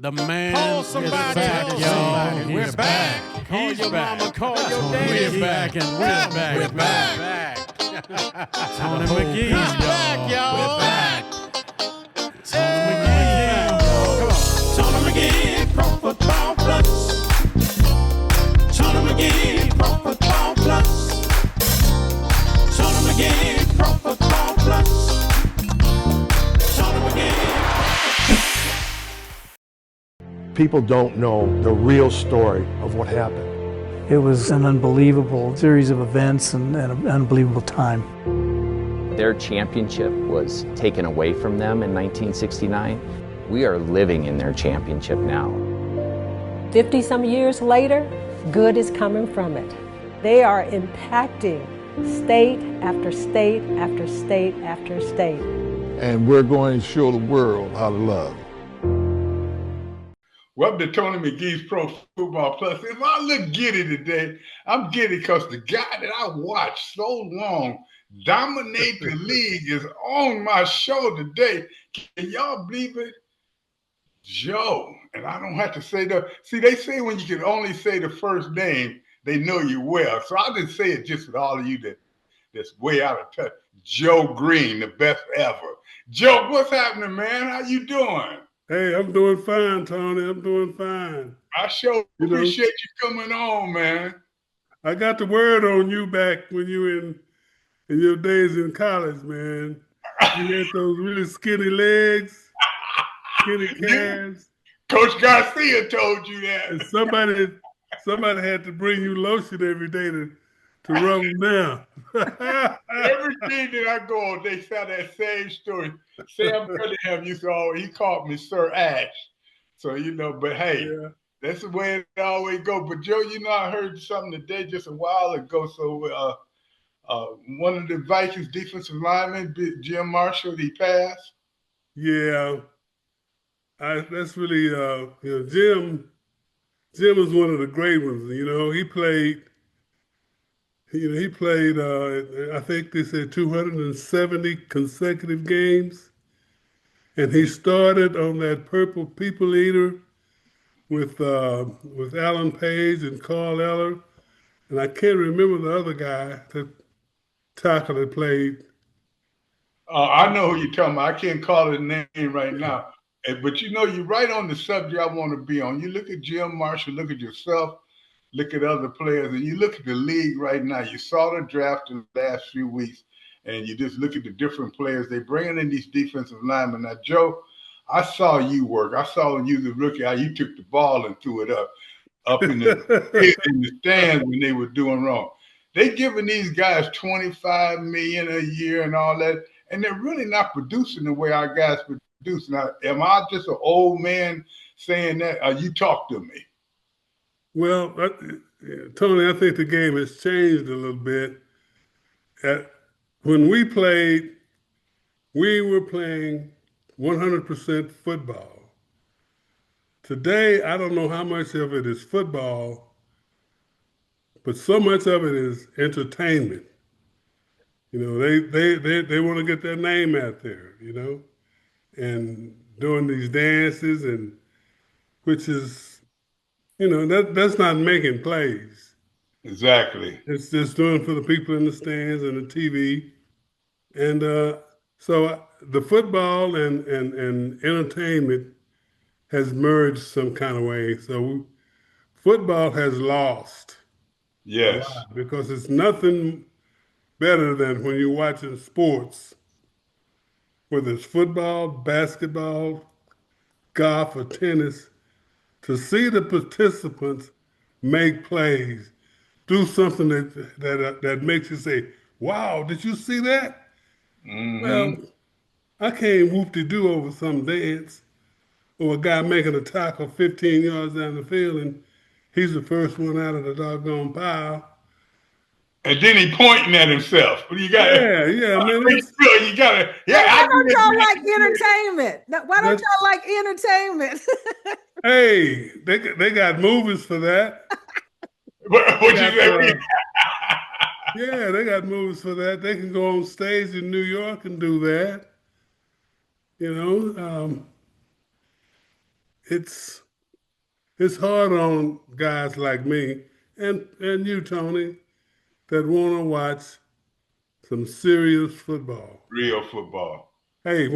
The man Call is somebody, back, tell y'all. somebody. We're He's back. Call He's your back. mama, call your daddy. We're back and we're back. We're and back. Tony The whole McGee, crowd's back, y'all. We're back. Tony Hey. McGee. Come on. Tony McGee, Pro Football Plus. Tony McGee, Pro Football Plus. Tony McGee, Pro Football Plus. Tony McGee. People don't know the real story of what happened. It was an unbelievable series of events and an unbelievable time. Their championship was taken away from them in 1969. We are living in their championship now. 50-some years later, good is coming from it. They are impacting state after state after state after state. And we're going to show the world how to love. Welcome to Tony McGee's Pro Football Plus. If I look giddy today, I'm giddy because the guy that I watched so long dominate the league is on my show today. Can y'all believe it? Joe. And I don't have to say the. See, they say when you can only say the first name, they know you well. So I'll just say it just for all of you that's way out of touch. Joe Greene, the best ever. Joe, what's happening, man? How you doing? Hey, I'm doing fine, Tony. I'm doing fine. I sure appreciate you coming on, man. I got the word on you back when you were in your days in college, man. You had those really skinny legs, skinny calves. Coach Garcia told you that. And somebody had to bring you lotion every day to rub them down. Every day that I go on, they tell that same story. Sam Cunningham used to he called me Sir Ash. So, but hey, That's the way it always go. But Joe, I heard something today just a while ago. So one of the Vikings defensive linemen, Jim Marshall, he passed. Yeah. That's really, Jim was one of the great ones. He played, I think they said 270 consecutive games. And he started on that purple people eater with Alan Page and Carl Eller. And I can't remember the other guy, the tackle that played. I know who you're talking about. I can't call his name right now. But you're right on the subject I want to be on. You look at Jim Marshall, look at yourself, look at other players, and you look at the league right now. You saw the draft in the last few weeks, and you just look at the different players. They're bringing in these defensive linemen. Now, Joe, I saw you work. I saw when you was a rookie how you took the ball and threw it up in the stands when they were doing wrong. They giving these guys $25 million a year and all that, and they're really not producing the way our guys produce. Now, am I just an old man saying that? You talk to me. Well, Tony, I think the game has changed a little bit. When we played, we were playing 100% football. Today, I don't know how much of it is football, but so much of it is entertainment. They want to get their name out there, and doing these dances, and which is, that's not making plays. Exactly. It's just doing for the people in the stands and the TV. And so the football and entertainment has merged some kind of way. So football has lost. Yes. Because it's nothing better than when you're watching sports, whether it's football, basketball, golf, or tennis, to see the participants make plays, do something that makes you say, wow, did you see that? Mm-hmm. Well, I can't whoop-de-doo over some dance or a guy making a tackle 15 yards down the field and he's the first one out of the doggone pile. And then he pointing at himself. But you got man. You got to. Yeah. Why don't y'all like entertainment? Why don't y'all like entertainment? Hey, they got movies for that. What you say? Yeah, they got movies for that. They can go on stage in New York and do that. it's hard on guys like me and you, Tony, that want to watch some serious football. Real football. Hey,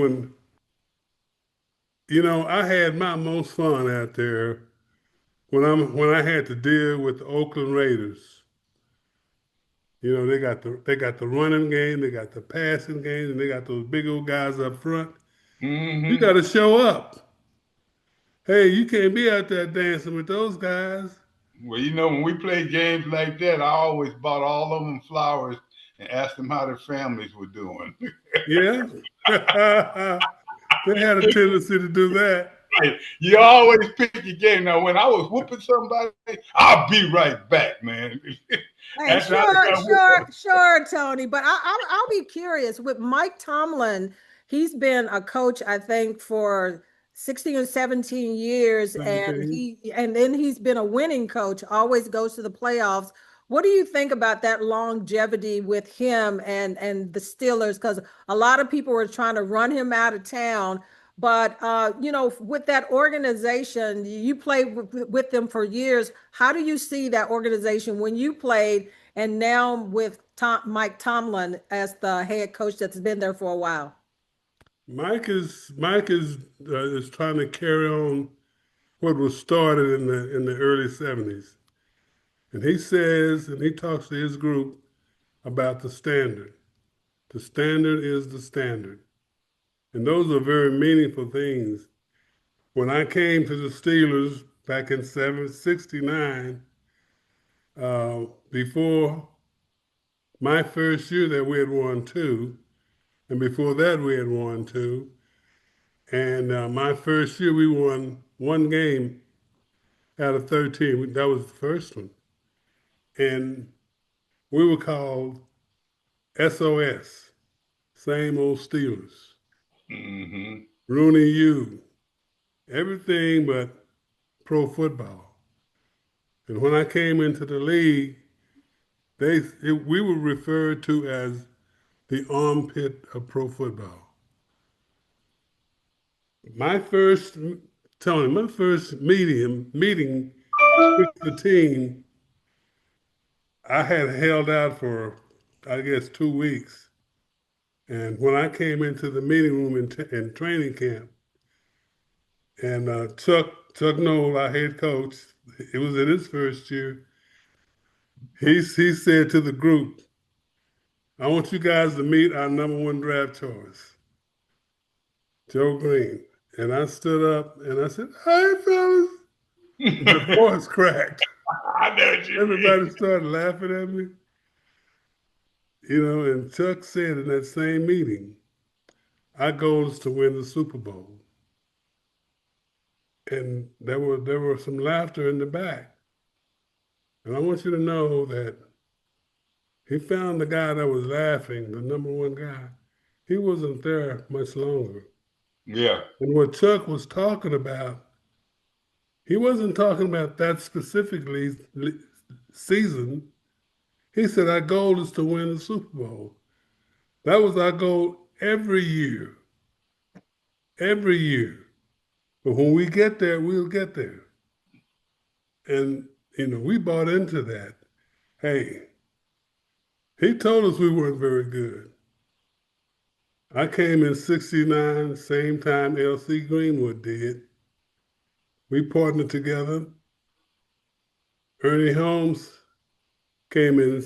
I had my most fun out there when I had to deal with the Oakland Raiders. They got the running game, they got the passing game, and they got those big old guys up front. You got to show up. Hey, you can't be out there dancing with those guys. Well, when we played games like that, I always bought all of them flowers and asked them how their families were doing. Yeah. They had a tendency to do that. You always pick your game. Now, when I was whooping somebody, I'll be right back, man. Hey, sure, Tony. But I'll be curious with Mike Tomlin. He's been a coach, I think, for 16 or 17 years, and then he's been a winning coach. Always goes to the playoffs. What do you think about that longevity with him and the Steelers? Because a lot of people were trying to run him out of town. But, with that organization, you played with them for years. How do you see that organization when you played and now with Mike Tomlin as the head coach that's been there for a while? Mike is trying to carry on what was started in the early 70s. And he says, and he talks to his group about the standard. The standard is the standard. And those are very meaningful things. When I came to the Steelers back in 1969, before my first year that we had won 2, and before that we had won 2, and my first year we won 1 game out of 13. That was the first one. And we were called SOS, same old Steelers. Rooney U, everything but pro football. And when I came into the league, we were referred to as the armpit of pro football. My first meeting with the team, I had held out for, I guess, 2 weeks. And when I came into the meeting room in training camp, and Chuck Noll, our head coach, it was in his first year, he said to the group, I want you guys to meet our #1 draft choice, Joe Greene. And I stood up and I said, "Hi, fellas." The voice cracked. I know what you Everybody started laughing at me. And Chuck said in that same meeting, our goal is to win the Super Bowl. And there were some laughter in the back. And I want you to know that he found the guy that was laughing, the #1 guy. He wasn't there much longer. Yeah. And what Chuck was talking about, he wasn't talking about that specifically season. He said, our goal is to win the Super Bowl. That was our goal every year. Every year. But when we get there, we'll get there. And, we bought into that. Hey, he told us we weren't very good. I came in 69, same time L.C. Greenwood did. We partnered together. Ernie Holmes came in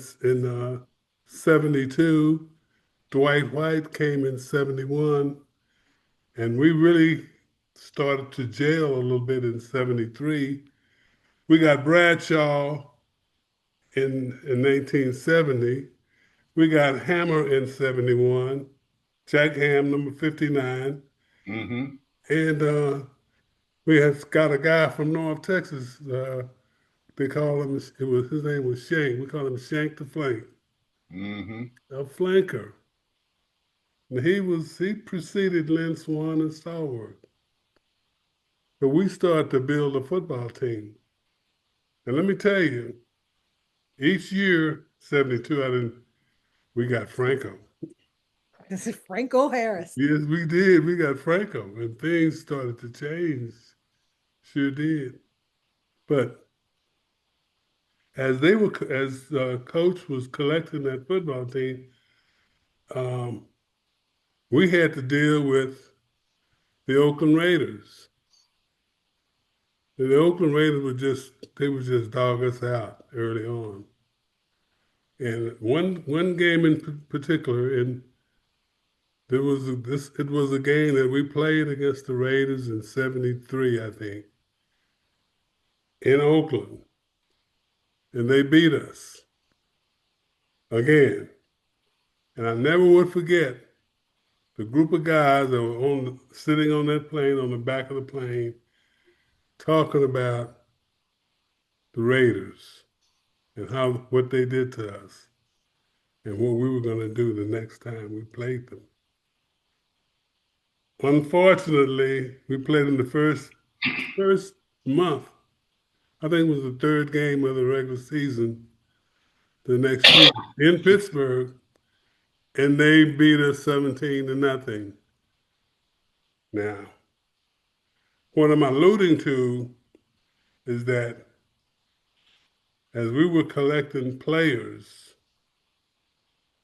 72. Dwight White came in 71. And we really started to jail a little bit in 73. We got Bradshaw in 1970. We got Hammer in 71. Jack Ham, number 59. And we have got a guy from North Texas. They call him, his name was Shank. We call him Shank the Flank. A flanker. And he preceded Lynn Swan and Stallworth. But we started to build a football team. And let me tell you, each year, 72, we got Franco. This is Franco Harris. Yes, we did. We got Franco, and things started to change Sure did. But as coach was collecting that football team, we had to deal with the Oakland Raiders. And the Oakland Raiders would just dog us out early on. And one game in particular, and it was a game that we played against the Raiders in '73, I think, in Oakland, and they beat us again. And I never would forget the group of guys that were sitting on that plane, on the back of the plane, talking about the Raiders and what they did to us and what we were going to do the next time we played them. Unfortunately, we played in the first month. I think it was the third game of the regular season the next year in Pittsburgh, and they beat us 17-0. Now, what I'm alluding to is that as we were collecting players,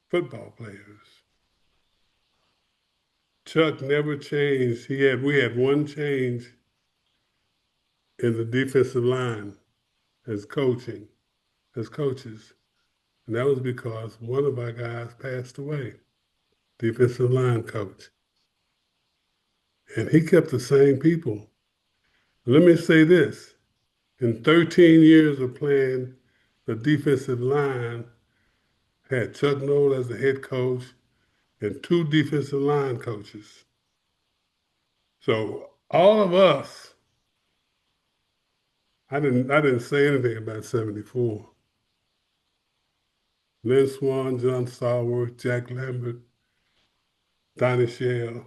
football players, Chuck never changed. We had one change in the defensive line as coaches. And that was because one of our guys passed away, defensive line coach. And he kept the same people. Let me say this. In 13 years of playing the defensive line, had Chuck Noll as the head coach and 2 defensive line coaches. So all of us, I didn't say anything about '74. Lynn Swan, John Stallworth, Jack Lambert, Donnie Shell.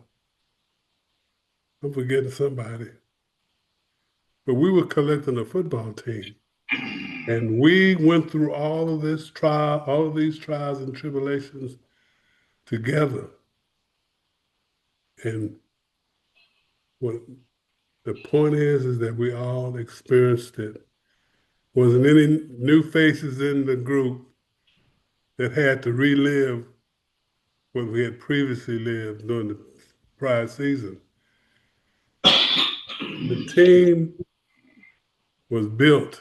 I'm forgetting somebody. But we were collecting a football team. And we went through all of these trials and tribulations together. And what the point is that we all experienced it. Wasn't any new faces in the group that had to relive what we had previously lived during the prior season. The team was built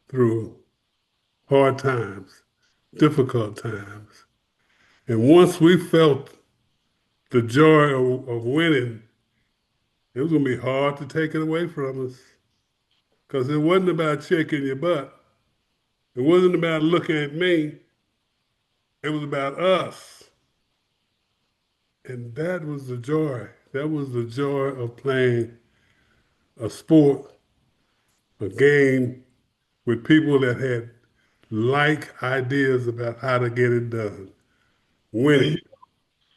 through hard times, difficult times. And once we felt the joy of winning, it was going to be hard to take it away from us. Because it wasn't about shaking your butt. It wasn't about looking at me. It was about us. And that was the joy. That was the joy of playing a sport, a game with people that had like ideas about how to get it done. Winning.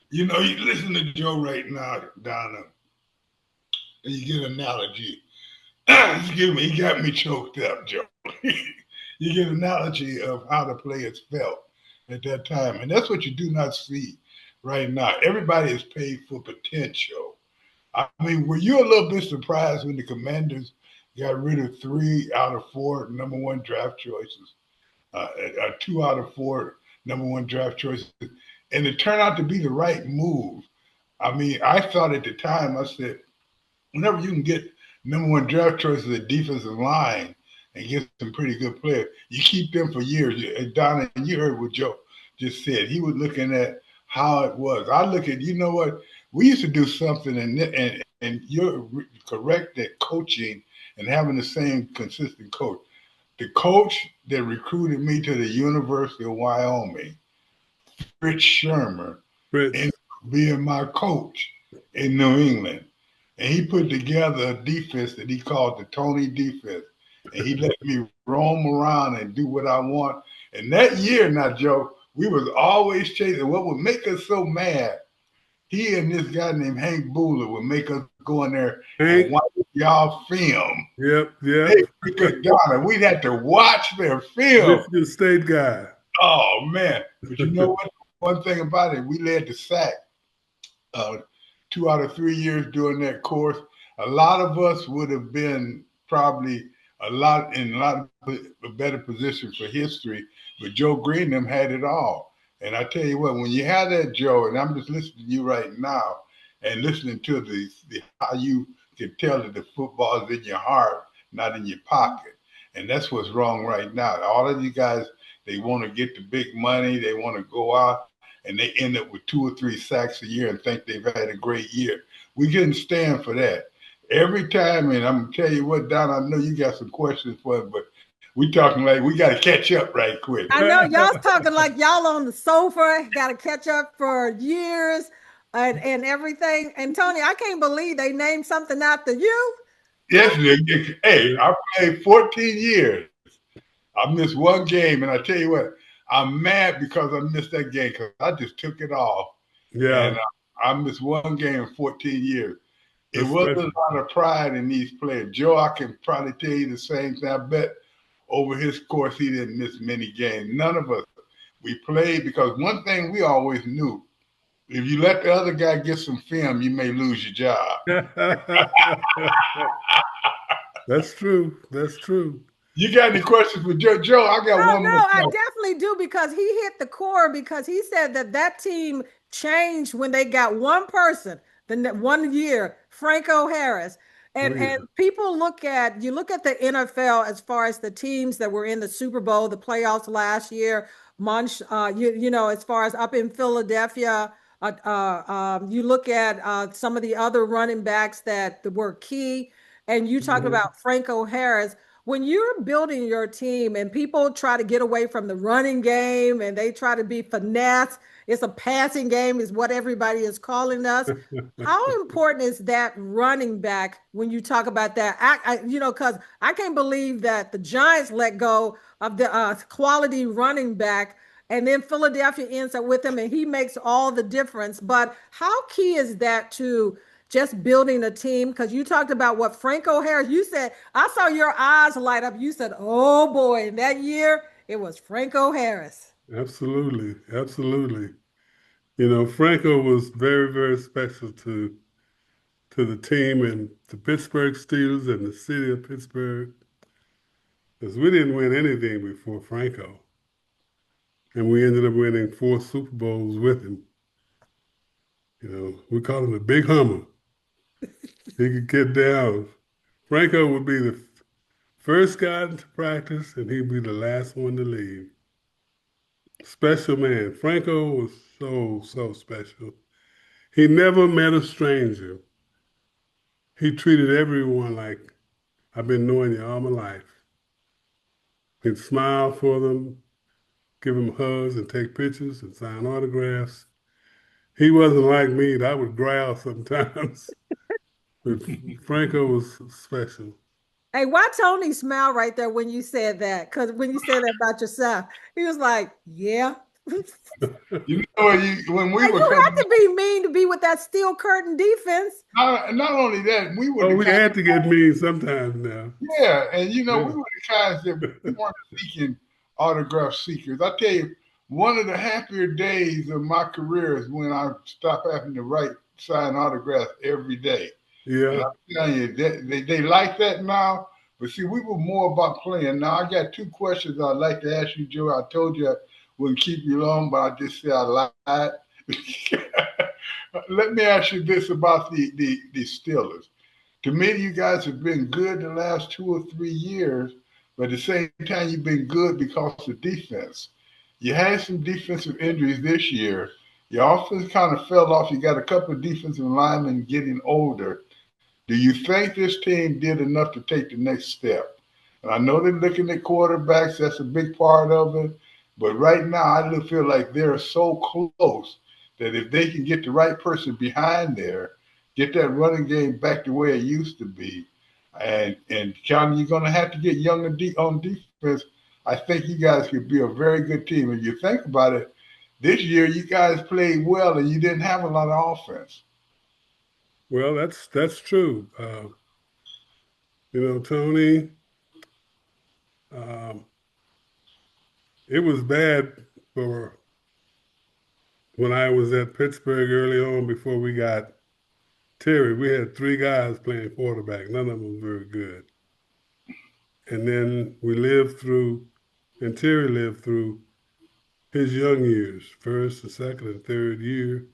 You listen to Joe right now, Donna, and you get an analogy. Excuse me, he got me choked up, Joe. You get an analogy of how the players felt at that time. And that's what you do not see right now. Everybody is paid for potential. I mean, were you a little bit surprised when the Commanders got rid of 3 out of 4 number 1 draft choices, 2 out of 4 number 1 draft choices, and it turned out to be the right move? I mean, I thought at the time, I said, whenever you can get number 1 draft choices at defensive line and get some pretty good players, you keep them for years. And Donna, you heard what Joe just said. He was looking at how it was. I look at, you know what, we used to do something, and you're correct that coaching and having the same consistent coach. The coach that recruited me to the University of Wyoming, Fritz Shermer, and being my coach in New England. And he put together a defense that he called the Tony defense. And he let me roam around and do what I want. And that year now, Joe, we was always chasing. What would make us so mad, he and this guy named Hank Buehler would make us go in there and watch y'all film. Yep. Hey, Donna, we'd have to watch their film. Michigan State guy. Oh, man. But you know what? One thing about it, we led the sack 2 out of 3 years during that course. A lot of us would have been probably in a lot of a better position for history, but Joe Greene them had it all. And I tell you what, when you have that, Joe, and I'm just listening to you right now and listening to the how you can tell that the football is in your heart, not in your pocket. And that's what's wrong right now. All of you guys, they want to get the big money, they want to go out, and they end up with 2 or 3 sacks a year and think they've had a great year. We couldn't stand for that. Every time, and I'm gonna tell you what, Don, I know you got some questions for us, but we talking like we got to catch up right quick. I know y'all's talking like y'all on the sofa, got to catch up for years and everything. And Tony, I can't believe they named something after you. Yes, hey, I played 14 years. I missed one game, and I tell you what, I'm mad because I missed that game because I just took it off. Yeah. And I missed one game in 14 years. It That's was special. a lot of pride in these players. Joe, I can probably tell you the same thing. I bet over his course, he didn't miss many games. None of us. We played because one thing we always knew, if you let the other guy get some film, you may lose your job. That's true. That's true. You got any questions for Joe? Joe, I got one No, more I question. definitely do because he hit the core because he said that team changed when they got one person, one year, Franco Harris. And people look at the NFL as far as the teams that were in the Super Bowl, the playoffs last year, as far as up in Philadelphia, you look at some of the other running backs that were key, and you talked about Franco Harris. When you're building your team and people try to get away from the running game and they try to be finesse, it's a passing game, is what everybody is calling us. How important is that running back when you talk about that? Because I can't believe that the Giants let go of the quality running back, and then Philadelphia ends up with him, and he makes all the difference. But how key is that to just building a team? Because you talked about what Franco Harris, you said, I saw your eyes light up. You said, oh boy, in that year, it was Franco Harris. Absolutely. Absolutely. Franco was very, very special to the team and the Pittsburgh Steelers and the city of Pittsburgh, because we didn't win anything before Franco. And we ended up winning 4 Super Bowls with him. We call him the Big Hummer. He could get down. Franco would be the first guy into practice, and he'd be the last one to leave. Special man. Franco was so, so special. He never met a stranger. He treated everyone like, I've been knowing you all my life. He'd smile for them, give them hugs and take pictures and sign autographs. He wasn't like me. I would growl sometimes. But Franco was special. Hey, why Tony smile right there when you said that? Because when you said that about yourself, he was like, yeah. You know, when we were You coming, had to be mean to be with that steel curtain defense. not only that, we were we had to get mean sometimes now. Yeah, and we were the guys that we weren't seeking autograph seekers. I tell you, one of the happier days of my career is when I stopped having to sign autographs every day. Yeah. And I'm telling you, they like that now. But see, we were more about playing. Now, I got 2 questions I'd like to ask you, Joe. I told you I wouldn't keep you long, but I just said I lied. Let me ask you this about the Steelers. To me, you guys have been good the last 2 or 3 years, but at the same time, you've been good because of defense. You had some defensive injuries this year. Your offense kind of fell off. You got a couple of defensive linemen getting older. Do you think this team did enough to take the next step? And I know they're looking at quarterbacks. That's a big part of it. But right now, I do feel like they're so close that if they can get the right person behind there, get that running game back the way it used to be, and County, you're going to have to get young on defense. I think you guys could be a very good team. If you think about it, this year you guys played well and you didn't have a lot of offense. Well, that's true. Tony, it was bad for when I was at Pittsburgh early on before we got Terry, we had 3 guys playing quarterback. None of them were very good. And then we lived through, and Terry lived through his young years, first and second and third year.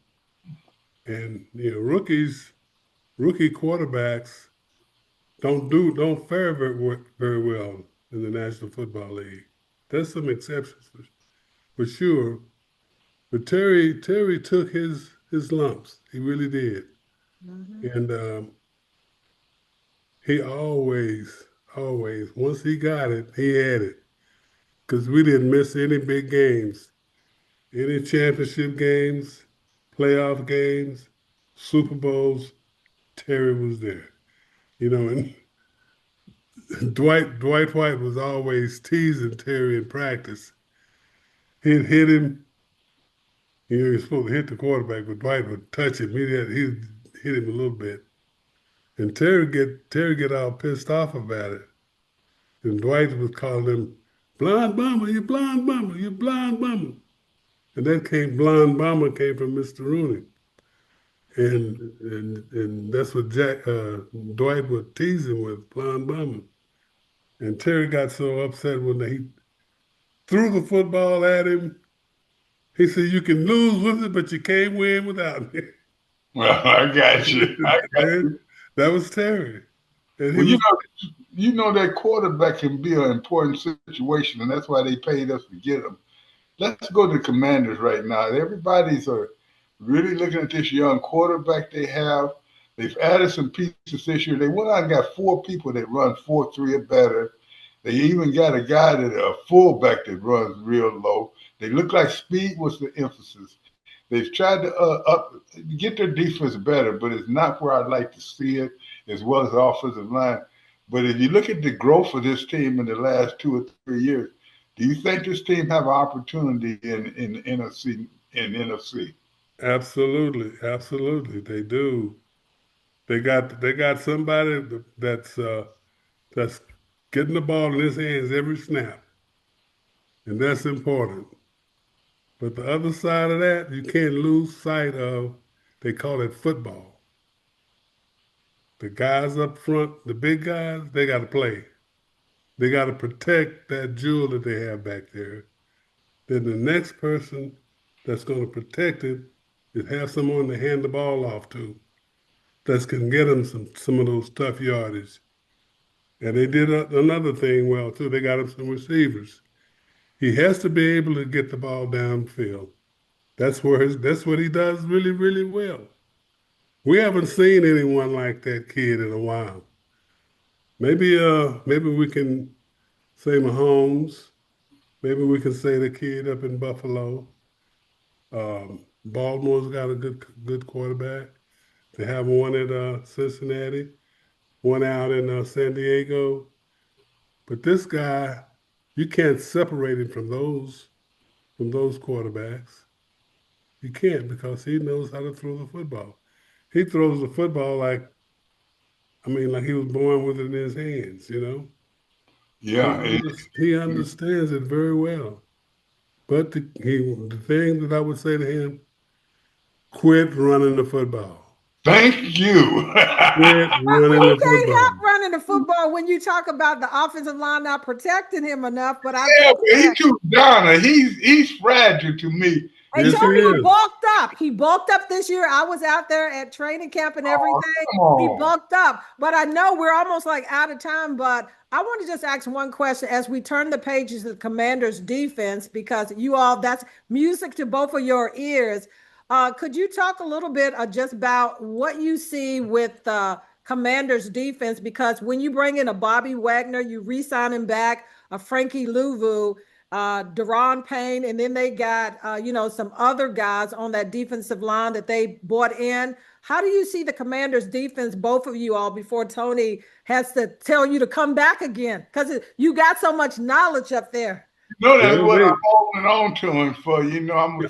And, rookie quarterbacks don't fare very well in the National Football League. There's some exceptions for sure. But Terry took his lumps. He really did. And he always, once he got it, he had it. Because we didn't miss any big games, any championship games, playoff games, Super Bowls. Terry was there. And Dwight White was always teasing Terry in practice. He'd hit him. He was supposed to hit the quarterback, but Dwight would touch him. He'd hit him a little bit. And Terry get all pissed off about it. And Dwight was calling him, "Blind Bomber, you blind bomber, you blind bomber." And that blind bomber came from Mr. Rooney. And that's what Dwight would tease him with, blind bomber. And Terry got so upset when he threw the football at him. He said, "You can lose with it, but you can't win without me." Well, I got you. That was Terry. And well, you know that quarterback can be an important situation, and that's why they paid us to get him. Let's go to the Commanders right now. Everybody's really looking at this young quarterback they have. They've added some pieces this year. They went out and got 4 people that run 4.3 or better. They even got a guy a fullback that runs real low. They look like speed was the emphasis. They've tried to get their defense better, but it's not where I'd like to see it, as well as the offensive line. But if you look at the growth of this team in the last 2 or 3 years, do you think this team have an opportunity in NFC? Absolutely, they do. They got somebody that's getting the ball in his hands every snap, and that's important. But the other side of that, you can't lose sight of. They call it football. The guys up front, the big guys, they got to play. They got to protect that jewel that they have back there. Then the next person that's going to protect it is have someone to hand the ball off to that can get them some of those tough yardage. And they did another thing well, too. They got him some receivers. He has to be able to get the ball downfield. That's what he does really, really well. We haven't seen anyone like that kid in a while. Maybe we can say Mahomes. Maybe we can say the kid up in Buffalo. Baltimore's got a good quarterback. They have one at Cincinnati, one out in San Diego. But this guy, you can't separate him from those quarterbacks. You can't, because he knows how to throw the football. He throws the football like he was born with it in his hands, Yeah. He understands it very well. But the thing that I would say to him, quit running the football. Thank you. You can't help running the football when you talk about the offensive line not protecting him enough. But he's too down. He's fragile to me. And yes, he bulked up. He bulked up this year. I was out there at training camp and everything. He bulked up. But I know we're almost like out of time. But I want to just ask one question as we turn the pages of the Commanders' defense, because that's music to both of your ears. Could you talk a little bit just about what you see with the Commanders' defense? Because when you bring in a Bobby Wagner, you re-sign him back, a Frankie Louvu, Deron Payne, and then they got some other guys on that defensive line that they brought in. How do you see the Commanders' defense, both of you all, before Tony has to tell you to come back again? Because you got so much knowledge up there. That's what I'm holding on to him for. I'm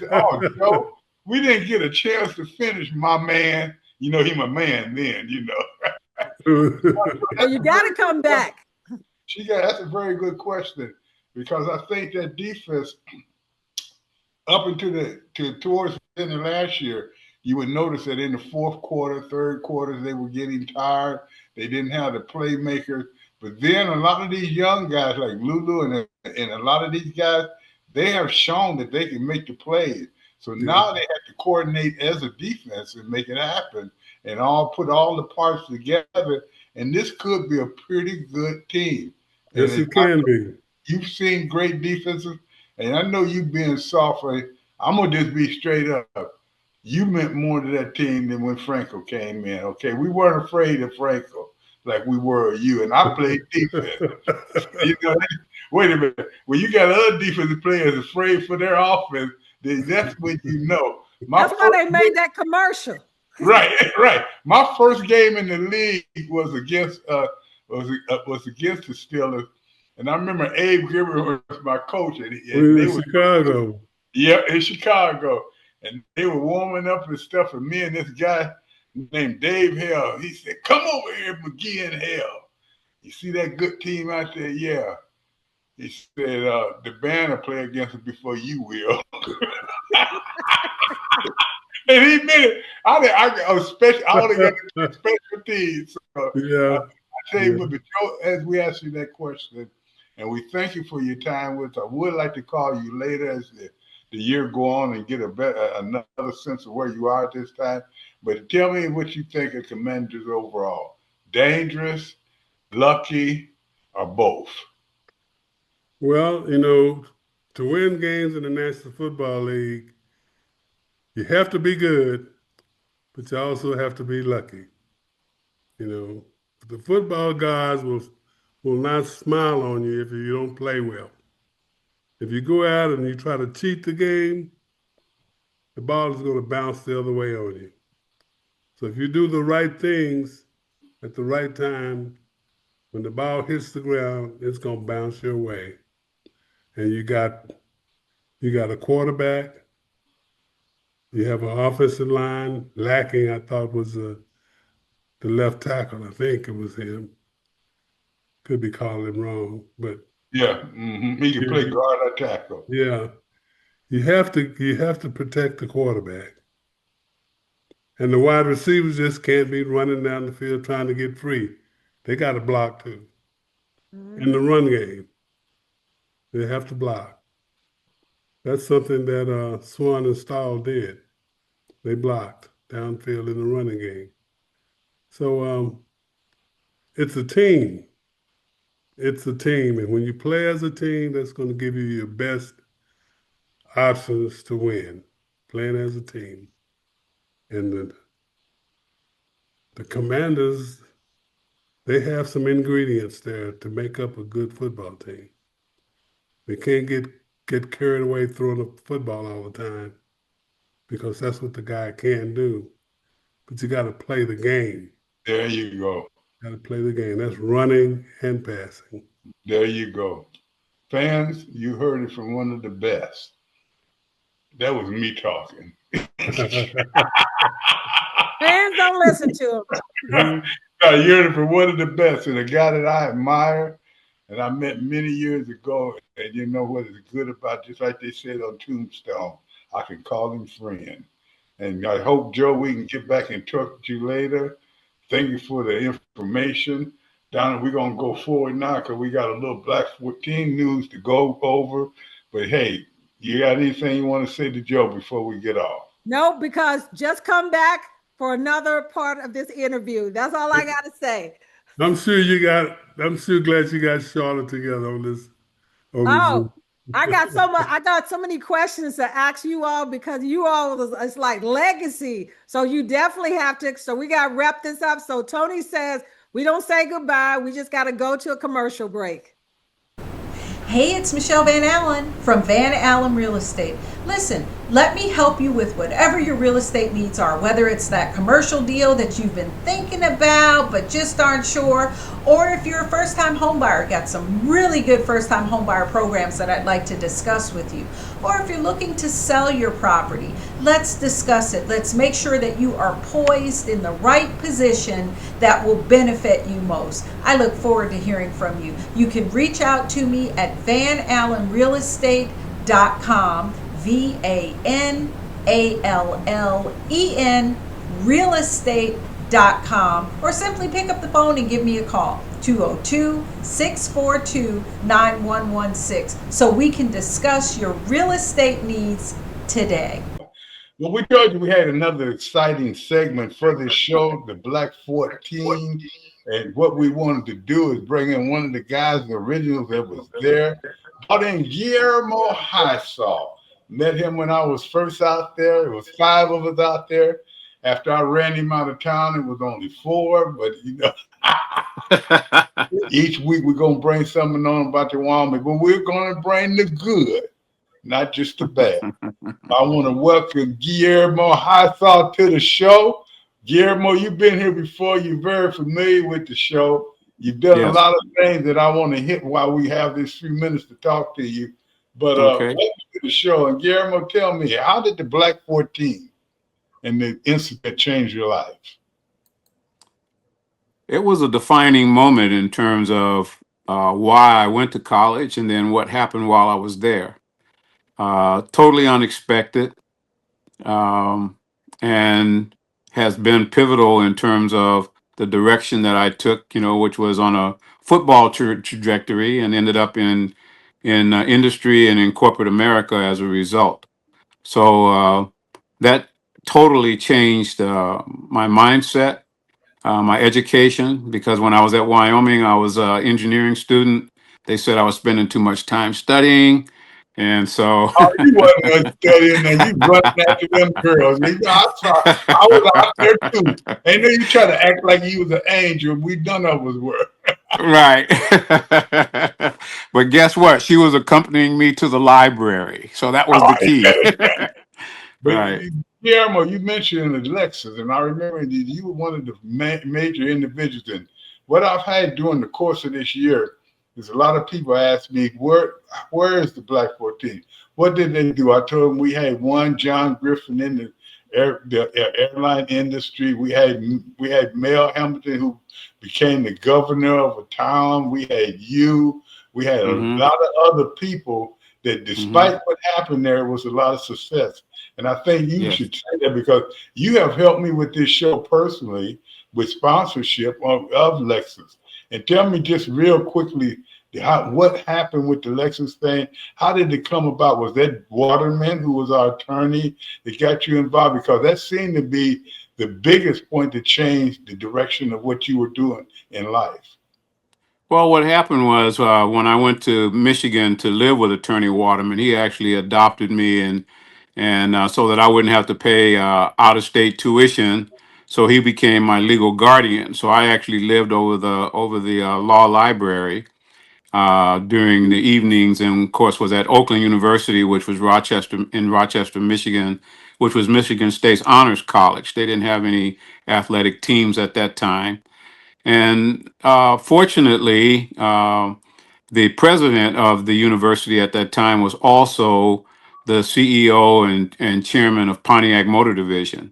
Joe, we didn't get a chance to finish, my man. He my man then, So you got to come back. That's a very good question, because I think that defense up towards the end of last year you would notice that in the fourth quarter, third quarters, they were getting tired. They didn't have the playmakers. But then a lot of these young guys like Lulu and a lot of these guys, they have shown that they can make the plays. So now they have to coordinate as a defense and make it happen and put all the parts together. And this could be a pretty good team. Yes, it can be. You've seen great defenses, and I know you being soft. I'm going to just be straight up. You meant more to that team than when Franco came in, okay? We weren't afraid of Franco like we were of you, and I played defense. Wait a minute. When you got other defensive players afraid for their offense, then that's when you know. That's why they made that commercial. Right. My first game in the league was against against the Steelers, and I remember Abe Gibber was my coach. And we were in Chicago. Yeah, in Chicago. And they were warming up and stuff, and me and this guy named Dave Hell, he said, "Come over here, McGee and Hell. You see that good team out there?" Yeah. He said, "The band will play against it before you will." And he meant it. I only got the special teams. So yeah. I tell you what, but Joe, as we ask you that question, and we thank you for your time with us, I would like to call you later as the year go on and get another sense of where you are at this time. But tell me what you think of Commanders overall. Dangerous, lucky, or both? Well, to win games in the National Football League, you have to be good, but you also have to be lucky. The football guys will not smile on you if you don't play well. If you go out and you try to cheat the game, the ball is going to bounce the other way on you. So if you do the right things at the right time, when the ball hits the ground, it's going to bounce your way. And you got a quarterback. You have an offensive line lacking. I thought was the left tackle. I think it was him. Could be calling him wrong, but yeah, he can play guard or tackle. Yeah, you have to protect the quarterback, and the wide receivers just can't be running down the field trying to get free. They got to block too. In the run game, they have to block. That's something that Swan and Stahl did. They blocked downfield in the running game. So it's a team. It's a team. And when you play as a team, that's going to give you your best options to win, playing as a team. And the Commanders, they have some ingredients there to make up a good football team. They can't get carried away throwing the football all the time, because that's what the guy can do. But you got to play the game. There you go. Got to play the game. That's running and passing. There you go. Fans, you heard it from one of the best. That was me talking. Fans don't listen to him. No, you heard it from one of the best, and a guy that I admire, and I met many years ago. And you know what is good about, just like they said on Tombstone, I can call him friend. And I hope, Joe, we can get back and talk to you later. Thank you for the information. Donna, we're going to go forward now because we got a little Black 14 news to go over. But, hey, you got anything you want to say to Joe before we get off? No, because just come back for another part of this interview. That's all I got to say. I'm sure glad you got Charlotte together on this. I got so many questions to ask you all, because you all, it's like legacy. So you definitely have to, so we got to wrap this up. So Tony says, we don't say goodbye. We just got to go to a commercial break. Hey, it's Michelle Van Allen from Van Allen Real Estate. Listen, let me help you with whatever your real estate needs are, whether it's that commercial deal that you've been thinking about but just aren't sure, or if you're a first-time home buyer, got some really good first-time home buyer programs that I'd like to discuss with you. Or if you're looking to sell your property, let's discuss it. Let's make sure that you are poised in the right position that will benefit you most. I look forward to hearing from you. You can reach out to me at vanallenrealestate.com, ALLEN, realestate.com, or simply pick up the phone and give me a call, 202-642-9116, so we can discuss your real estate needs today. Well, we told you we had another exciting segment for this show, the Black 14. And what we wanted to do is bring in one of the guys, the originals that was there. Brought in Guillermo Highsaw. Met him when I was first out there. It was 5 of us out there. After I ran him out of town, it was only 4. But, each week we're going to bring something on about the Wyoming. But we're going to bring the good, not just the bad. I want to welcome Guillermo Highsaw to the show. Guillermo, you've been here before. You're very familiar with the show. You've done a lot of things that I want to hit while we have these few minutes to talk to you. But welcome to the show. And Guillermo, tell me, how did the Black 14 and the incident change your life? It was a defining moment in terms of why I went to college and then what happened while I was there. Totally unexpected, and has been pivotal in terms of the direction that I took, which was on a football trajectory, and ended up in industry and in corporate America as a result. So that totally changed my mindset, my education, because when I was at Wyoming, I was an engineering student. They said I was spending too much time studying. And so you wasn't studying and you running after them girls. I was out there too. And then you try to act like you was an angel. We none of us were. Right. But guess what? She was accompanying me to the library. So that was the key. But right. Guillermo, you mentioned the Lexus, and I remember that you were one of the major individuals. And what I've had during the course of this year is a lot of people ask me, where is the Black 14? What did they do? I told them we had one John Griffin in the airline industry. We had Mel Hamilton, who became the governor of a town. We had you. We had a lot of other people that, despite what happened, there was a lot of success. And I think you should say that, because you have helped me with this show personally with sponsorship of Lexus. And tell me just real quickly, what happened with the Lexus thing? How did it come about? Was that Waterman, who was our attorney, that got you involved? Because that seemed to be the biggest point to change the direction of what you were doing in life. Well, what happened was when I went to Michigan to live with Attorney Waterman, he actually adopted me, and so that I wouldn't have to pay out-of-state tuition. So he became my legal guardian. So I actually lived over the law library during the evenings, and of course was at Oakland University, which was Rochester, Michigan, which was Michigan State's honors college. They didn't have any athletic teams at that time. And fortunately, the president of the university at that time was also the CEO and chairman of Pontiac Motor Division.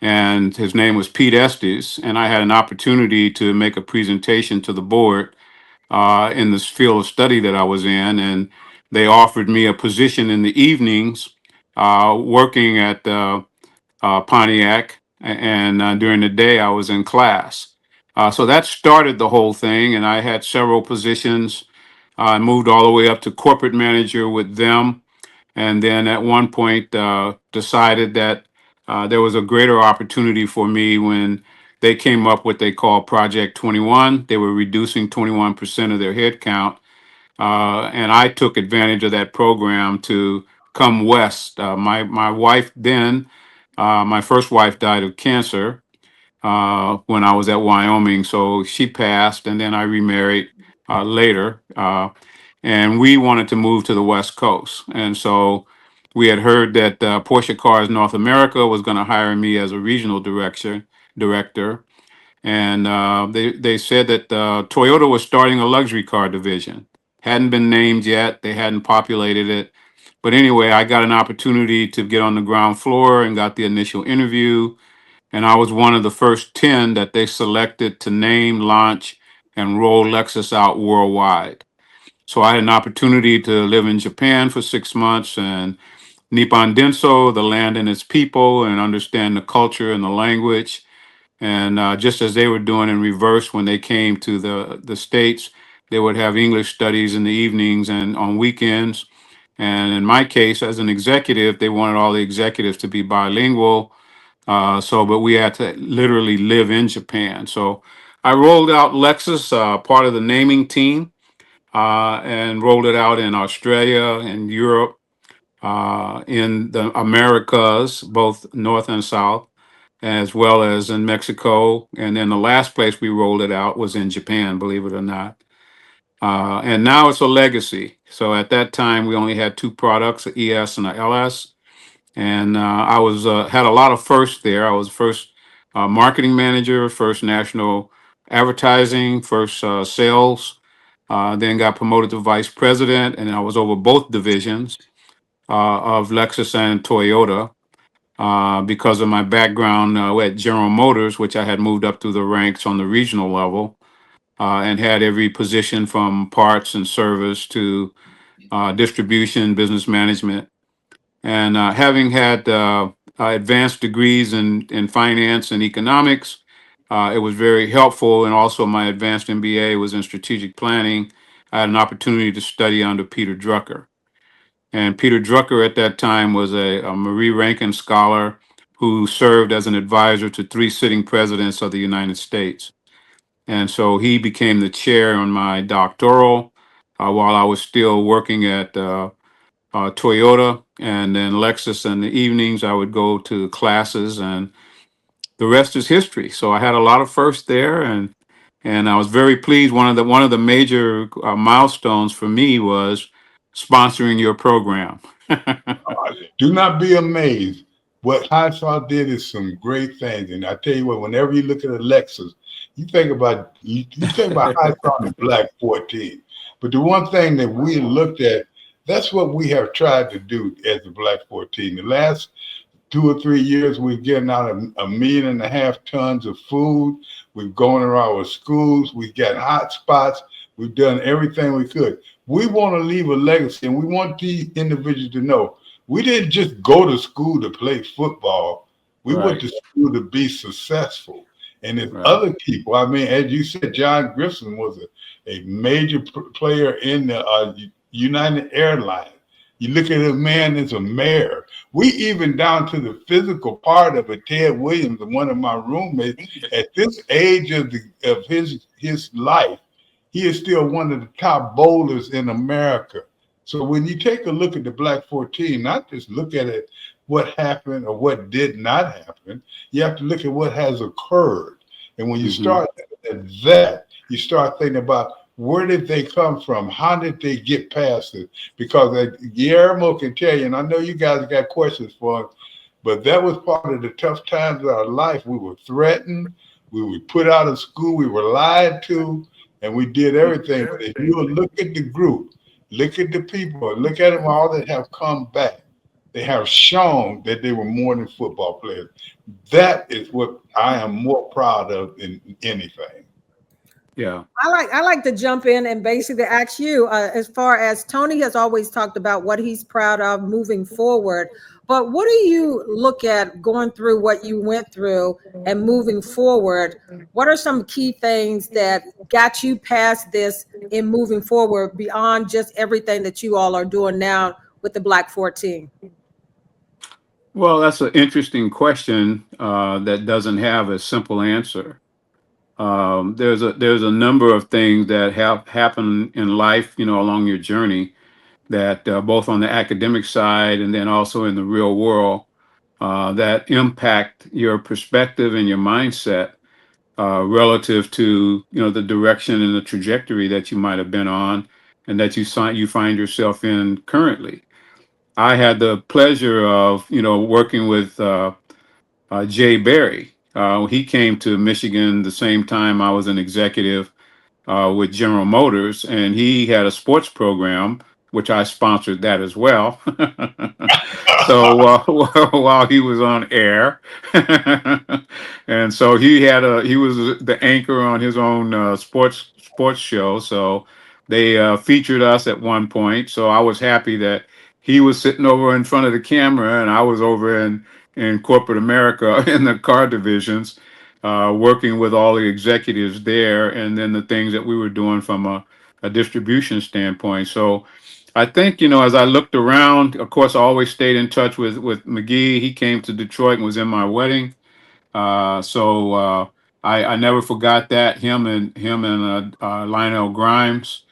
And his name was Pete Estes. And I had an opportunity to make a presentation to the board in this field of study that I was in. And they offered me a position in the evenings working at Pontiac. And during the day, I was in class. So that started the whole thing. And I had several positions. I moved all the way up to corporate manager with them. And then at one point decided that there was a greater opportunity for me when they came up with what they call Project 21. They were reducing 21% of their headcount. And I took advantage of that program to come west. My wife then, my first wife died of cancer when I was at Wyoming. So she passed, and then I remarried later. And we wanted to move to the West Coast. And so we had heard that Porsche Cars North America was going to hire me as a regional director. And they said that Toyota was starting a luxury car division. Hadn't been named yet. They hadn't populated it. But anyway, I got an opportunity to get on the ground floor and got the initial interview. And I was one of the first 10 that they selected to name, launch, and roll Lexus out worldwide. So I had an opportunity to live in Japan for 6 months and Nippon Denso, the land and its people, and understand the culture and the language. And just as they were doing in reverse when they came to the States, they would have English studies in the evenings and on weekends. And in my case, as an executive, they wanted all the executives to be bilingual. But we had to literally live in Japan. So I rolled out Lexus, part of the naming team, and rolled it out in Australia and Europe, in the Americas, both North and South, as well as in Mexico. And then the last place we rolled it out was in Japan, believe it or not. And now it's a legacy. So at that time, we only had two products, an ES and an LS. And I was had a lot of firsts there. I was first marketing manager, first national advertising, first sales, then got promoted to vice president, and I was over both divisions of Lexus and Toyota because of my background at General Motors, which I had moved up through the ranks on the regional level and had every position from parts and service to distribution, business management. And having had advanced degrees in finance and economics, it was very helpful. And also, my advanced MBA was in strategic planning. I had an opportunity to study under Peter Drucker. And Peter Drucker at that time was a Marie Rankin scholar who served as an advisor to three sitting presidents of the United States. And so he became the chair on my doctoral while I was still working at Toyota, and then Lexus. In the evenings, I would go to classes, and the rest is history. So I had a lot of firsts there, and I was very pleased. One of the major milestones for me was sponsoring your program. Do not be amazed. What Highsaw did is some great things, and I tell you what, whenever you look at a Lexus, you think about Highsaw and the Black 14. But the one thing that we looked at, that's what we have tried to do as the Black 14. The last 2 or 3 years, we've given out 1.5 million tons of food. We've gone around with schools. We've got hot spots. We've done everything we could. We want to leave a legacy, and we want these individuals to know we didn't just go to school to play football. We went to school to be successful. And there's other people. I mean, as you said, John Grissom was a major player in the United Airlines. You look at a man as a mayor. We even down to the physical part of it. Ted Williams, one of my roommates, at this age of his life, he is still one of the top bowlers in America. So when you take a look at the Black 14, not just look at it, what happened or what did not happen, you have to look at what has occurred. And when you start at that, you start thinking about where did they come from? How did they get past it? Because Guillermo can tell you, and I know you guys got questions for him, but that was part of the tough times of our life. We were threatened. We were put out of school. We were lied to, and we did everything. But if you look at the group, look at the people, look at them all that have come back. They have shown that they were more than football players. That is what I am more proud of than anything. Yeah. I like to jump in and basically ask you, as far as Tony has always talked about what he's proud of moving forward, but what do you look at going through what you went through and moving forward? What are some key things that got you past this in moving forward beyond just everything that you all are doing now with the Black 14? Well, that's an interesting question that doesn't have a simple answer. There's a number of things that have happened in life, along your journey that both on the academic side and then also in the real world that impact your perspective and your mindset relative to, the direction and the trajectory that you might have been on and that you find yourself in currently. I had the pleasure of, working with Jay Berry. He came to Michigan the same time I was an executive with General Motors, and he had a sports program, which I sponsored that as well. So while he was on air, and so he was the anchor on his own sports show. So they featured us at one point. So I was happy that he was sitting over in front of the camera, and I was over in corporate America in the car divisions, working with all the executives there, and then the things that we were doing from a distribution standpoint. So I think, as I looked around, of course, I always stayed in touch with McGee. He came to Detroit and was in my wedding. So I never forgot that him and Lionel Grimes,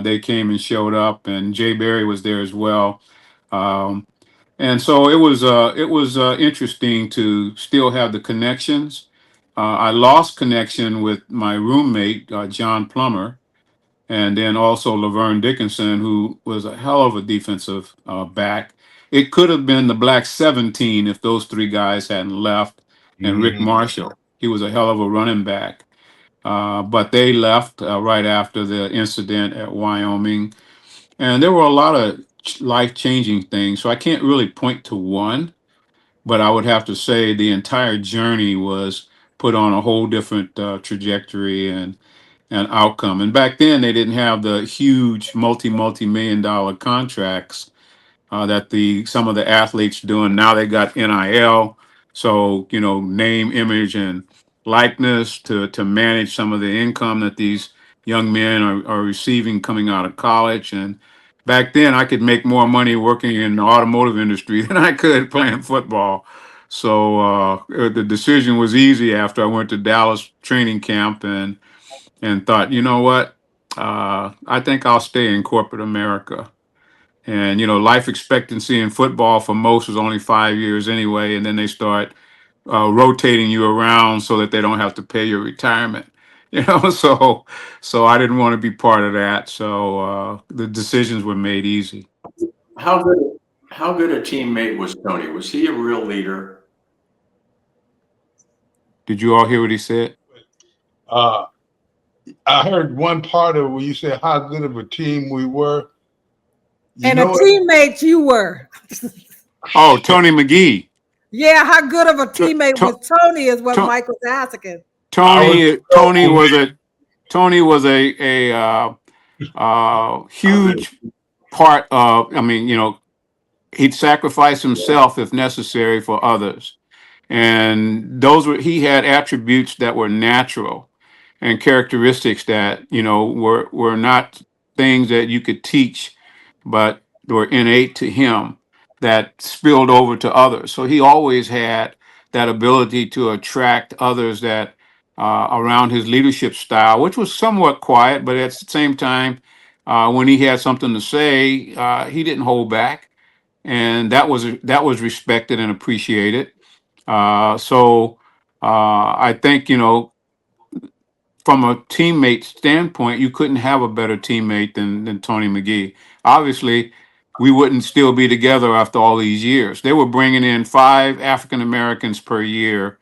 they came and showed up, and Jay Berry was there as well. Um, and so it was interesting to still have the connections. I lost connection with my roommate John Plummer, and then also Laverne Dickinson, who was a hell of a defensive back. It could have been the Black 17 if those three guys hadn't left, and Rick Mhm. Marshall. He was a hell of a running back. But they left right after the incident at Wyoming. And there were a lot of life-changing things. So I can't really point to one, but I would have to say the entire journey was put on a whole different trajectory and outcome. And back then, they didn't have the huge multi-million dollar contracts that some of the athletes doing. Now they got NIL, so name, image, and likeness to manage some of the income that these young men are receiving coming out of college. And back then, I could make more money working in the automotive industry than I could playing football. So the decision was easy after I went to Dallas training camp and thought, you know what, I think I'll stay in corporate America. And life expectancy in football for most is only 5 years anyway, and then they start rotating you around so that they don't have to pay your retirement. So I didn't want to be part of that. So the decisions were made easy. How good a teammate was Tony? Was he a real leader? Did you all hear what he said? I heard one part of it where you said how good of a team we were. And a teammate you were. Oh, Tony McGee. Yeah, how good of a teammate was Tony is what Mike was asking. Tony was a huge part of. I mean, he'd sacrifice himself if necessary for others, and he had attributes that were natural and characteristics that were not things that you could teach, but were innate to him that spilled over to others. So he always had that ability to attract others that around his leadership style, which was somewhat quiet, but at the same time, when he had something to say, he didn't hold back, and that was respected and appreciated. So I think from a teammate standpoint, you couldn't have a better teammate than Tony McGee. Obviously, we wouldn't still be together after all these years. They were bringing in 5 African Americans per year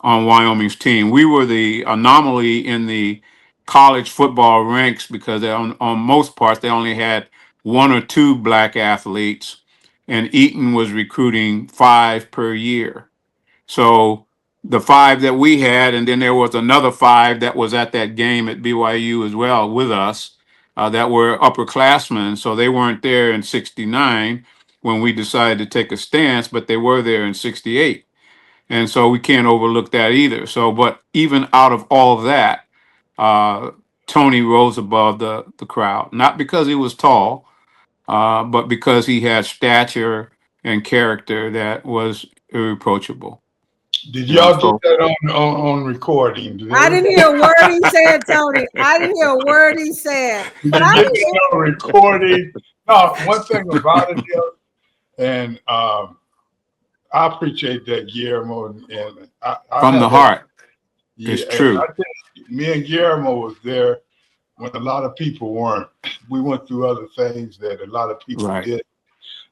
on Wyoming's team. We were the anomaly in the college football ranks because on most parts they only had 1 or 2 black athletes, and Eaton was recruiting 5 per year. So the 5 that we had, and then there was another 5 that was at that game at BYU as well with us, that were upperclassmen. So they weren't there in '69 when we decided to take a stance, but they were there in '68. And so we can't overlook that either. So, but even out of all of that, Tony rose above the crowd, not because he was tall, but because he had stature and character that was irreproachable. Did y'all get that on recording? I didn't hear a word he said, Tony. I didn't hear a word he said. Did you get that on recording? No, one thing about it, and I appreciate that, Guillermo. And from the heart. It's true. I think me and Guillermo was there when a lot of people weren't. We went through other things that a lot of people did.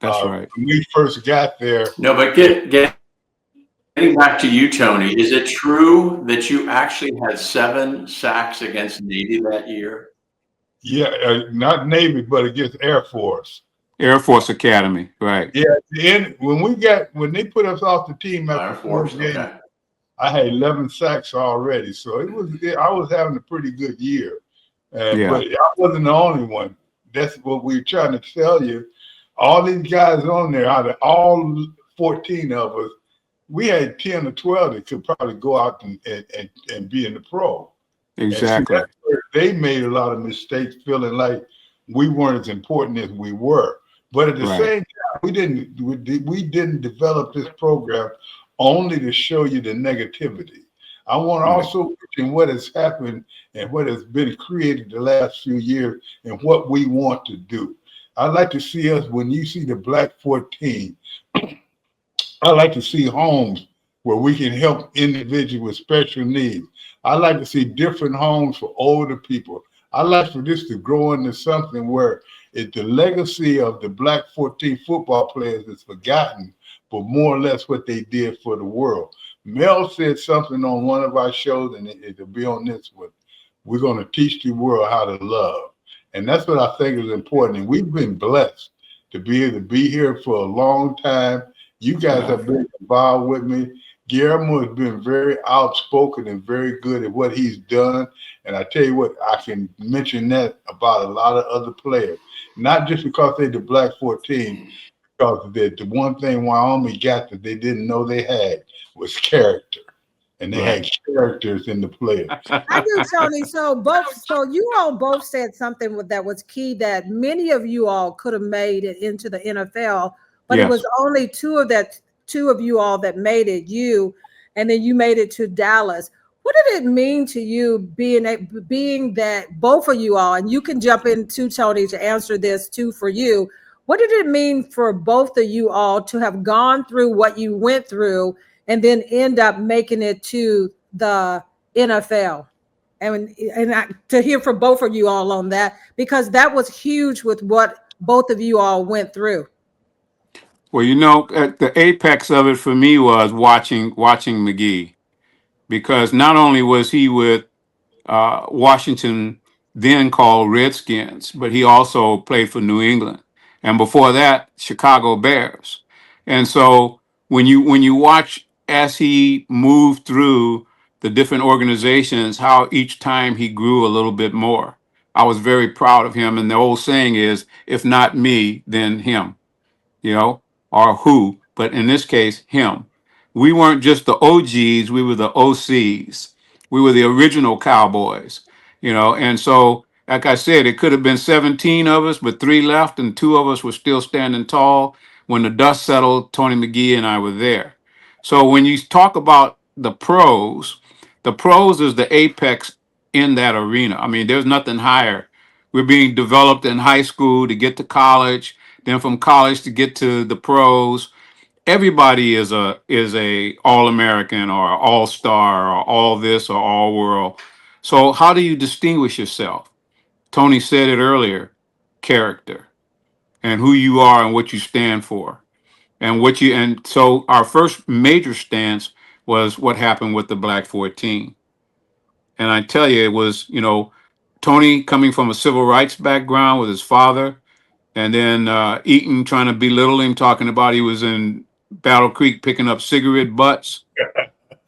That's right. When we first got there. No, but getting back to you, Tony, is it true that you actually had 7 sacks against Navy that year? Yeah, not Navy, but against Air Force. Air Force Academy, right? Yeah, when they put us off the team after 4 games, okay. I had 11 sacks already, so I was having a pretty good year. But I wasn't the only one. That's what we're trying to tell you. all these guys on there, out of all 14 of us, we had 10 or 12 that could probably go out and be in the pro. Exactly. And see, that's where they made a lot of mistakes, feeling like we weren't as important as we were. But at the same time, we didn't develop this program only to show you the negativity. I want to also mention what has happened and what has been created the last few years and what we want to do. I'd like to see us, when you see the Black 14, I'd like to see homes where we can help individuals with special needs. I'd like to see different homes for older people. I'd like for this to grow into something where the legacy of the Black 14 football players is forgotten, but more or less what they did for the world. Mel said something on one of our shows, and it'll be on this one. We're going to teach the world how to love. And that's what I think is important. And we've been blessed to be able to be here for a long time. You guys have been involved with me. Guillermo has been very outspoken and very good at what he's done. And I tell you what, I can mention that about a lot of other players, not just because they're the Black 14, because the one thing Wyoming got that they didn't know they had was character. And they had characters in the players. I do, Tony. So you all both said something that was key, that many of you all could have made it into the NFL, but it was only two of you all that made it, you, and then you made it to Dallas. What did it mean to you being that both of you all, and you can jump in too, Tony, to answer this too for you. What did it mean for both of you all to have gone through what you went through and then end up making it to the NFL? And to hear from both of you all on that, because that was huge with what both of you all went through. Well, at the apex of it for me was watching McGee, because not only was he with Washington, then called Redskins, but he also played for New England, and before that, Chicago Bears. And so when you watch as he moved through the different organizations, how each time he grew a little bit more, I was very proud of him. And the old saying is, if not me, then him, or who, but in this case, him. We weren't just the OGs, we were the OCs. We were the original Cowboys, and so, like I said, it could have been 17 of us, but 3 left and 2 of us were still standing tall. When the dust settled, Tony McGee and I were there. So when you talk about the pros is the apex in that arena. I mean, there's nothing higher. We're being developed in high school to get to college, then from college to get to the pros. Everybody is a All-American or All-Star or all this or all world. So how do you distinguish yourself? Tony said it earlier, character and who you are and what you stand for. And so our first major stance was what happened with the Black 14. And I tell you, it was, Tony coming from a civil rights background with his father, and then Eaton trying to belittle him, talking about he was in Battle Creek picking up cigarette butts,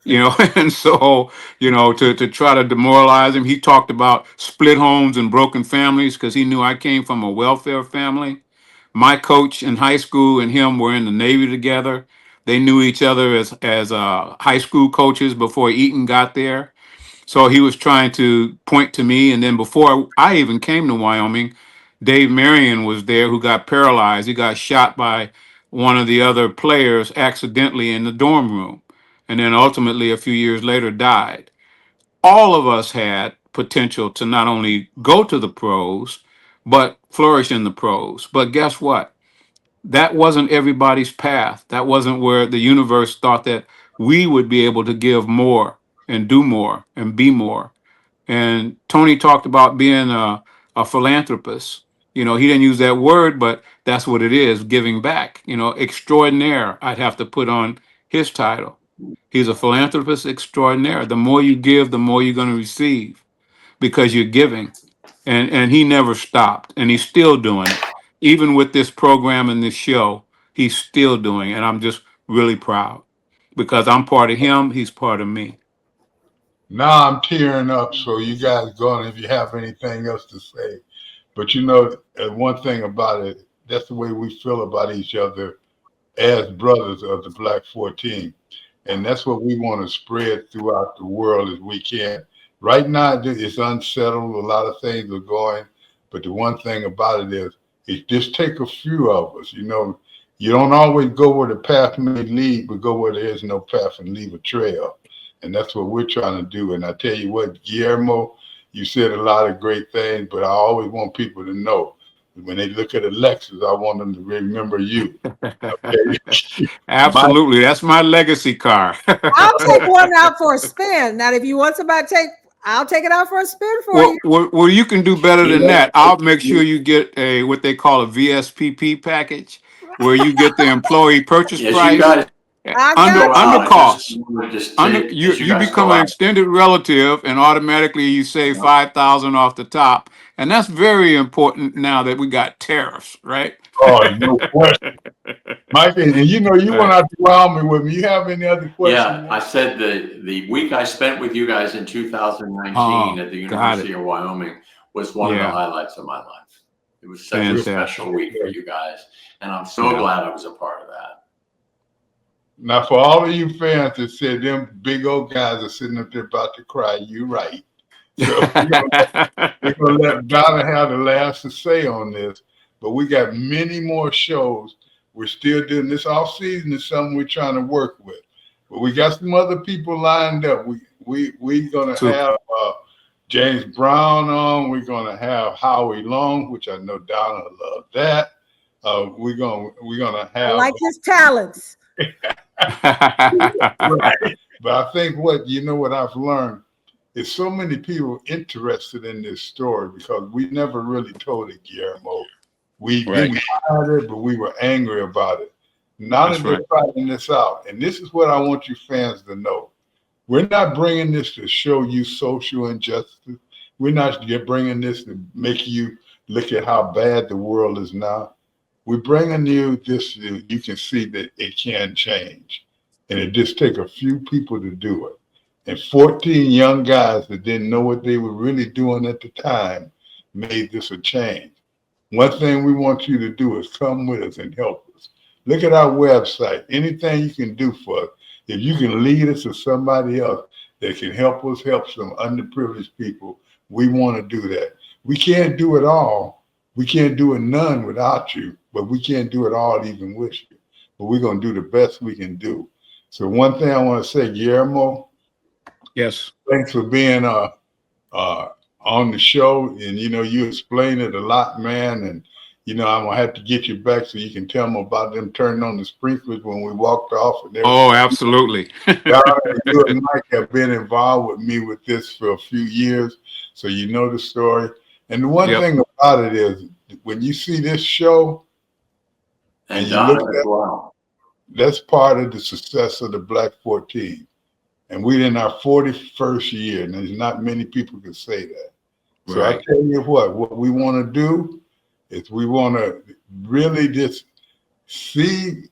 and so, to try to demoralize him. He talked about split homes and broken families because he knew I came from a welfare family. My coach in high school and him were in the Navy together. They knew each other as high school coaches before Eaton got there. So he was trying to point to me. And then before I even came to Wyoming, Dave Marion was there, who got paralyzed. He got shot by one of the other players accidentally in the dorm room, and then ultimately a few years later died. All of us had potential to not only go to the pros, but flourish in the pros. But guess what? That wasn't everybody's path. That wasn't where the universe thought that we would be able to give more and do more and be more. And Tony talked about being a philanthropist. He didn't use that word, but that's what it is, giving back. Extraordinaire, I'd have to put on his title. He's a philanthropist extraordinaire. The more you give, the more you're going to receive, because you're giving. And he never stopped, and he's still doing it. Even with this program and this show, he's still doing it. And I'm just really proud, because I'm part of him, he's part of me. Now I'm tearing up, so you guys go on if you have anything else to say. But one thing about it, that's the way we feel about each other as brothers of the Black 14. And that's what we want to spread throughout the world as we can. Right now, it's unsettled. A lot of things are going. But the one thing about it is, it just take a few of us. You know, you don't always go where the path may lead, but go where there is no path and leave a trail. And that's what we're trying to do. And I tell you what, Guillermo, you said a lot of great things, but I always want people to know when they look at Alexis, I want them to remember you. Okay? Absolutely. That's my legacy car. I'll take one out for a spin. Now, if you want somebody to take, I'll take it out for a spin for you. Well, you can do better than Yeah. that. I'll make sure you get a what they call a VSPP package, where you get the employee purchase Yes, price you guys under cost. You guys become go an out. extended relative, and automatically you save 5,000 off the top, and that's very important now that we got tariffs, right? Oh, no question. Mike, and you know, you went out to Wyoming with me. You have any other questions? Yeah, I said the week I spent with you guys in 2019 at the got University of Wyoming was one of the highlights of my life. It was such a special week for you guys, and I'm so glad I was a part of that. Now, for all of you fans that said them big old guys are sitting up there about to cry, you're right. So we're gonna let Donna have the last to say on this. But we got many more shows. We're still doing this off season is something we're trying to work with. But we got some other people lined up. We're gonna have James Brown on. We're gonna have Howie Long, which I know Donna loved that. We're gonna have I like his talents. Right. But I think what I've learned is so many people interested in this story because we never really told it, Guillermo. We tried it, but we were angry about it. Now that they're finding this out, and this is what I want you fans to know. We're not bringing this to show you social injustice. We're not bringing this to make you look at how bad the world is now. We're bringing you this so you can see that it can change. And it just takes a few people to do it. And 14 young guys that didn't know what they were really doing at the time made this a change. One thing we want you to do is come with us and help us. Look at our website. Anything you can do for us. If you can lead us to somebody else that can help us help some underprivileged people, we want to do that. We can't do it all. We can't do it none without you, but we can't do it all even with you. But we're going to do the best we can do. So one thing I want to say, Guillermo. Yes. Thanks for being on the show. And, you explain it a lot, man. And, I'm going to have to get you back so you can tell them about them turning on the sprinklers when we walked off. And oh, absolutely. You and Mike have been involved with me with this for a few years. So you know the story. And the one thing about it is when you see this show and you look at it, that's part of the success of the Black 14. And we're in our 41st year, and there's not many people can say that. So I tell you what we want to do is we want to really just see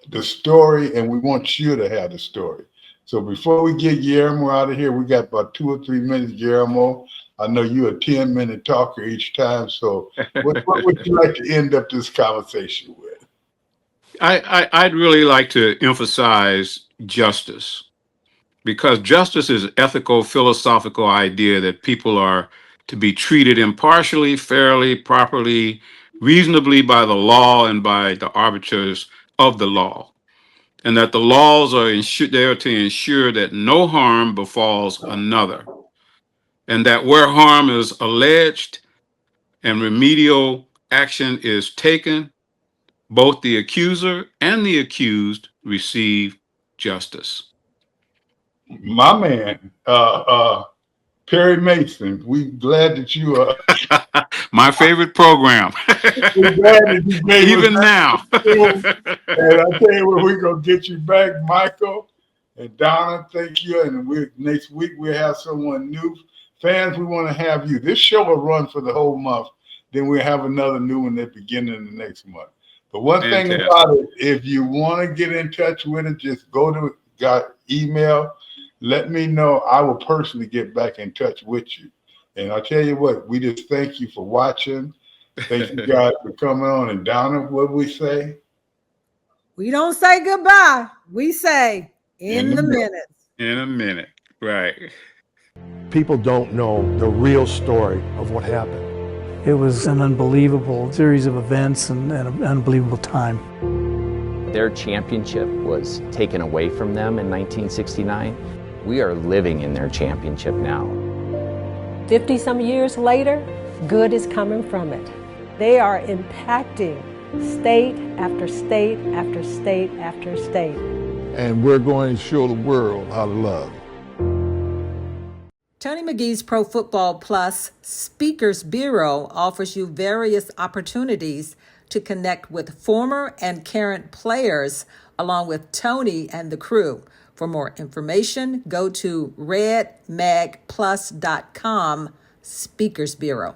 the story, and we want you to have the story. So before we get Guillermo out of here, we got about 2 or 3 minutes, Guillermo. I know you're a 10-minute talker each time. So what would you like to end up this conversation with? I'd really like to emphasize justice, because justice is an ethical, philosophical idea that people are to be treated impartially, fairly, properly, reasonably by the law and by the arbiters of the law, and that the laws are there to ensure that no harm befalls another, and that where harm is alleged and remedial action is taken, both the accuser and the accused receive justice. My man, Perry Mason, we glad that you are. My favorite program. We're glad that you gave even us now. And I tell you what, we're going to get you back, Michael and Donna. Thank you. And next week we'll have someone new. Fans, we want to have you. This show will run for the whole month. Then we'll have another new one at the beginning of the next month. But one thing about it, if you want to get in touch with it, just go to our email. Let me know. I will personally get back in touch with you. And I'll tell you what, we just thank you for watching. Thank you guys for coming on. And Donna, what we say? We don't say goodbye. We say in the minutes. In a minute. Right. People don't know the real story of what happened. It was an unbelievable series of events and an unbelievable time. Their championship was taken away from them in 1969. We are living in their championship now. 50-some years later, good is coming from it. They are impacting state after state after state after state. And we're going to show the world how to love. Tony McGee's Pro Football Plus Speakers Bureau offers you various opportunities to connect with former and current players along with Tony and the crew. For more information, go to redmagplus.com Speakers Bureau.